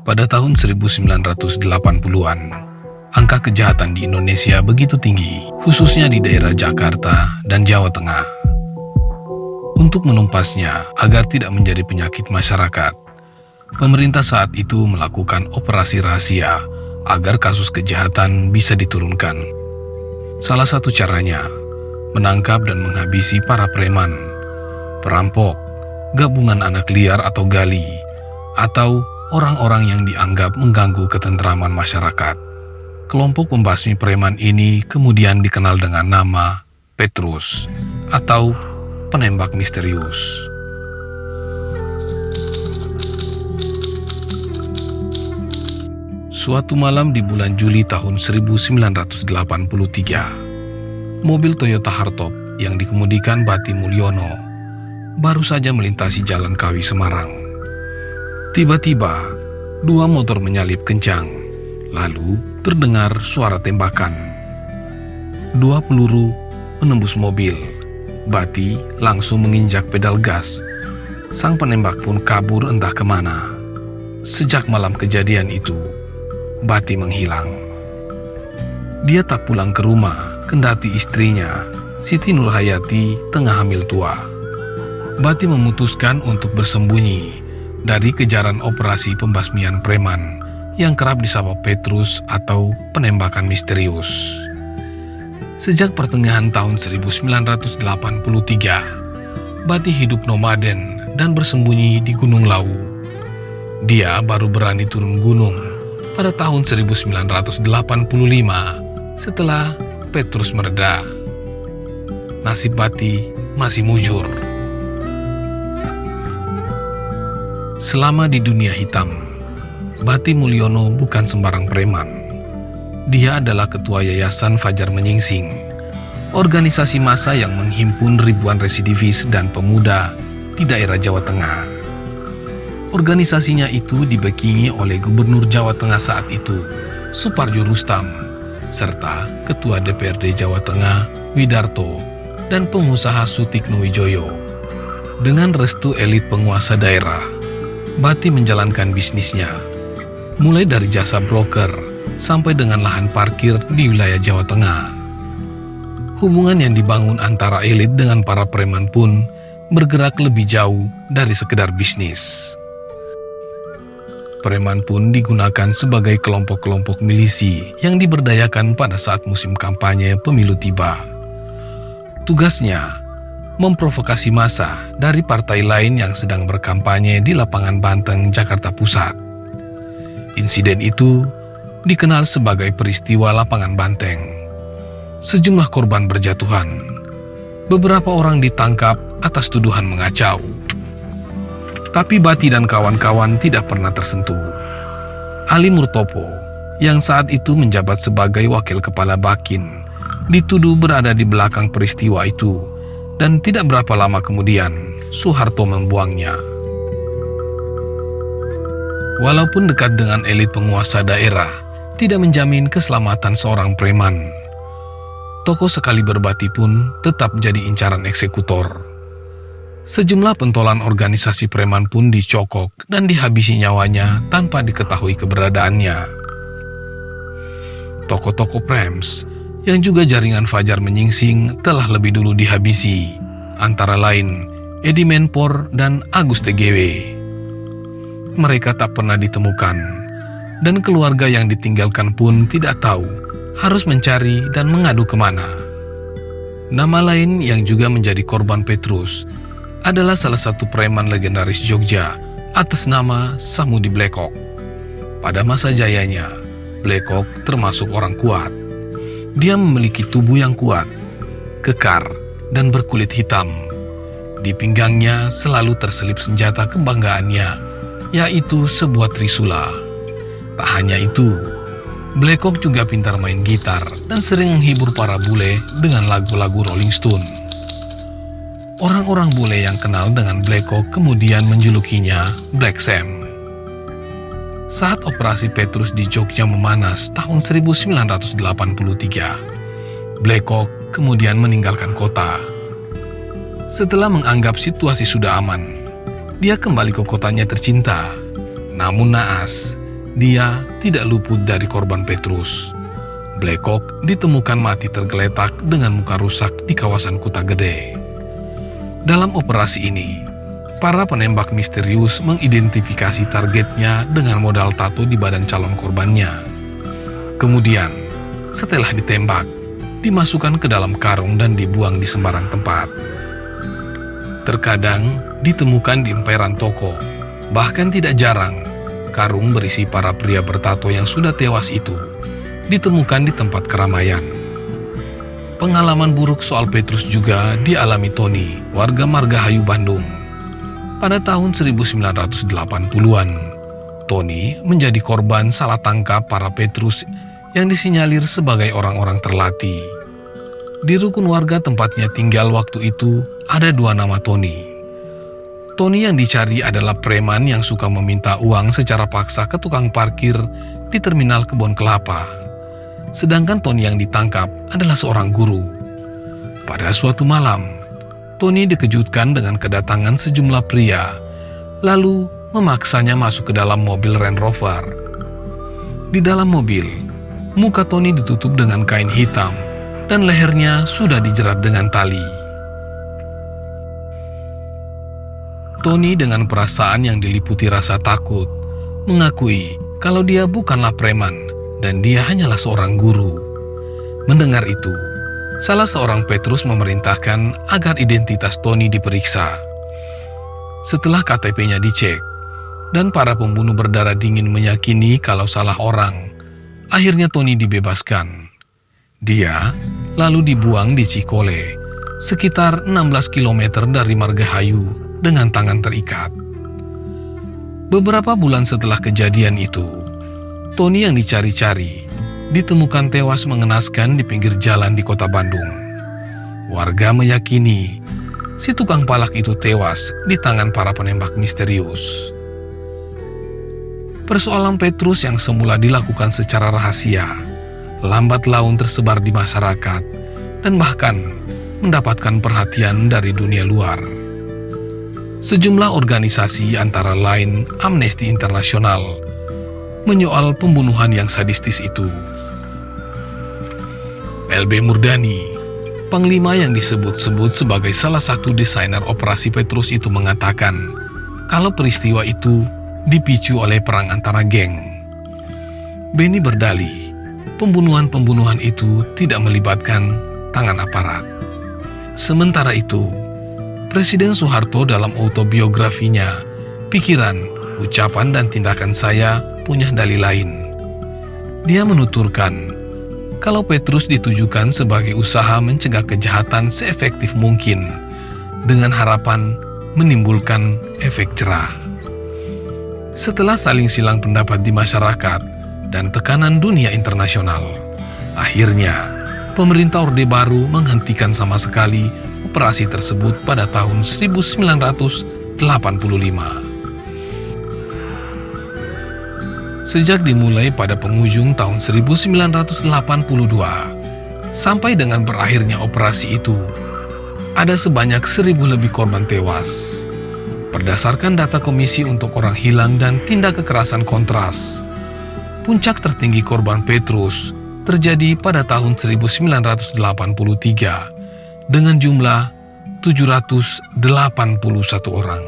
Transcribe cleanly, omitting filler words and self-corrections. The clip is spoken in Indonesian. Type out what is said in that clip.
Pada tahun 1980-an, angka kejahatan di Indonesia begitu tinggi, khususnya di daerah Jakarta dan Jawa Tengah. Untuk menumpasnya agar tidak menjadi penyakit masyarakat, pemerintah saat itu melakukan operasi rahasia agar kasus kejahatan bisa diturunkan. Salah satu caranya, menangkap dan menghabisi para preman, perampok, gabungan anak liar atau gali, atau orang-orang yang dianggap mengganggu ketentraman masyarakat. Kelompok pembasmi preman ini kemudian dikenal dengan nama Petrus atau penembak misterius. Suatu malam di bulan Juli tahun 1983, mobil Toyota Hardtop yang dikemudikan Bati Mulyono baru saja melintasi Jalan Kawi Semarang. Tiba-tiba, dua motor menyalip kencang, lalu terdengar suara tembakan. Dua peluru menembus mobil. Bati langsung menginjak pedal gas. Sang penembak pun kabur entah kemana. Sejak malam kejadian itu, Bati menghilang. Dia tak pulang ke rumah, kendati istrinya, Siti Nurhayati, tengah hamil tua. Bati memutuskan untuk bersembunyi dari kejaran operasi pembasmian preman yang kerap disapa Petrus atau penembakan misterius. Sejak pertengahan tahun 1983, Bati hidup nomaden dan bersembunyi di Gunung Lawu. Dia baru berani turun gunung pada tahun 1985 setelah Petrus mereda. Nasib Bati masih mujur. Selama di dunia hitam, Bati Mulyono bukan sembarang preman. Dia adalah ketua Yayasan Fajar Menyingsing, organisasi massa yang menghimpun ribuan residivis dan pemuda di daerah Jawa Tengah. Organisasinya itu dibekingi oleh Gubernur Jawa Tengah saat itu, Suparjo Rustam, serta Ketua DPRD Jawa Tengah, Widarto, dan pengusaha Sutikno Wijoyo. Dengan restu elit penguasa daerah, Bati menjalankan bisnisnya, mulai dari jasa broker sampai dengan lahan parkir di wilayah Jawa Tengah. Hubungan yang dibangun antara elit dengan para preman pun bergerak lebih jauh dari sekedar bisnis. Preman pun digunakan sebagai kelompok-kelompok milisi yang diberdayakan pada saat musim kampanye pemilu tiba. Tugasnya memprovokasi massa dari partai lain yang sedang berkampanye di lapangan Banteng, Jakarta Pusat. Insiden itu dikenal sebagai peristiwa lapangan Banteng. Sejumlah korban berjatuhan. Beberapa orang ditangkap atas tuduhan mengacau. Tapi Bati dan kawan-kawan tidak pernah tersentuh. Ali Murtopo, yang saat itu menjabat sebagai wakil kepala Bakin, dituduh berada di belakang peristiwa itu. Dan tidak berapa lama kemudian, Soeharto membuangnya. Walaupun dekat dengan elit penguasa daerah, tidak menjamin keselamatan seorang preman. Tokoh sekaliber Bati pun tetap jadi incaran eksekutor. Sejumlah pentolan organisasi preman pun dicokok dan dihabisi nyawanya tanpa diketahui keberadaannya. Tokoh-tokoh Prems yang juga jaringan Fajar Menyingsing telah lebih dulu dihabisi, antara lain Edi Menpor dan Agus TGW. Mereka tak pernah ditemukan, dan keluarga yang ditinggalkan pun tidak tahu harus mencari dan mengadu kemana. Nama lain yang juga menjadi korban Petrus adalah salah satu preman legendaris Jogja atas nama Samudi Blekok. Pada masa jayanya, Blekok termasuk orang kuat. Dia memiliki tubuh yang kuat, kekar, dan berkulit hitam. Di pinggangnya selalu terselip senjata kebanggaannya, yaitu sebuah trisula. Tak hanya itu, Black Hawk juga pintar main gitar dan sering menghibur para bule dengan lagu-lagu Rolling Stone. Orang-orang bule yang kenal dengan Black Hawk kemudian menjulukinya Black Sam. Saat operasi Petrus di Jogja memanas tahun 1983, Black Hawk kemudian meninggalkan kota. Setelah menganggap situasi sudah aman, dia kembali ke kotanya tercinta. Namun naas, dia tidak luput dari korban Petrus. Black Hawk ditemukan mati tergeletak dengan muka rusak di kawasan Kuta Gede. Dalam operasi ini, para penembak misterius mengidentifikasi targetnya dengan modal tato di badan calon korbannya. Kemudian, setelah ditembak, dimasukkan ke dalam karung dan dibuang di sembarang tempat. Terkadang ditemukan di emperan toko, bahkan tidak jarang karung berisi para pria bertato yang sudah tewas itu ditemukan di tempat keramaian. Pengalaman buruk soal Petrus juga dialami Tony, warga Margahayu, Bandung. Pada tahun 1980-an, Tony menjadi korban salah tangkap para Petrus yang disinyalir sebagai orang-orang terlatih. Di rukun warga tempatnya tinggal waktu itu ada dua nama Tony. Tony yang dicari adalah preman yang suka meminta uang secara paksa ke tukang parkir di terminal Kebon Kelapa. Sedangkan Tony yang ditangkap adalah seorang guru. Pada suatu malam, Tony dikejutkan dengan kedatangan sejumlah pria, lalu memaksanya masuk ke dalam mobil Range Rover. Di dalam mobil, muka Tony ditutup dengan kain hitam dan lehernya sudah dijerat dengan tali. Tony dengan perasaan yang diliputi rasa takut, mengakui kalau dia bukanlah preman dan dia hanyalah seorang guru. Mendengar itu, salah seorang Petrus memerintahkan agar identitas Tony diperiksa. Setelah KTP-nya dicek, dan para pembunuh berdarah dingin meyakini kalau salah orang, akhirnya Tony dibebaskan. Dia lalu dibuang di Cikole, sekitar 16 km dari Margahayu dengan tangan terikat. Beberapa bulan setelah kejadian itu, Tony yang dicari-cari ditemukan tewas mengenaskan di pinggir jalan di kota Bandung. Warga meyakini si tukang palak itu tewas di tangan para penembak misterius. Persoalan Petrus yang semula dilakukan secara rahasia, lambat laun tersebar di masyarakat dan bahkan mendapatkan perhatian dari dunia luar. Sejumlah organisasi antara lain Amnesty International menyoal pembunuhan yang sadistis itu. LB Murdani, panglima yang disebut-sebut sebagai salah satu desainer operasi Petrus itu mengatakan kalau peristiwa itu dipicu oleh perang antara geng. Benny berdalih, pembunuhan-pembunuhan itu tidak melibatkan tangan aparat. Sementara itu, Presiden Soeharto dalam autobiografinya, Pikiran, Ucapan dan Tindakan Saya punya dalil lain. Dia menuturkan kalau Petrus ditujukan sebagai usaha mencegah kejahatan seefektif mungkin dengan harapan menimbulkan efek jerah. Setelah saling silang pendapat di masyarakat dan tekanan dunia internasional, akhirnya pemerintah Orde Baru menghentikan sama sekali operasi tersebut pada tahun 1985. Sejak dimulai pada penghujung tahun 1982, sampai dengan berakhirnya operasi itu, ada sebanyak 1.000 lebih korban tewas. Berdasarkan data Komisi untuk Orang Hilang dan Tindak Kekerasan Kontras, puncak tertinggi korban Petrus terjadi pada tahun 1983 dengan jumlah 781 orang.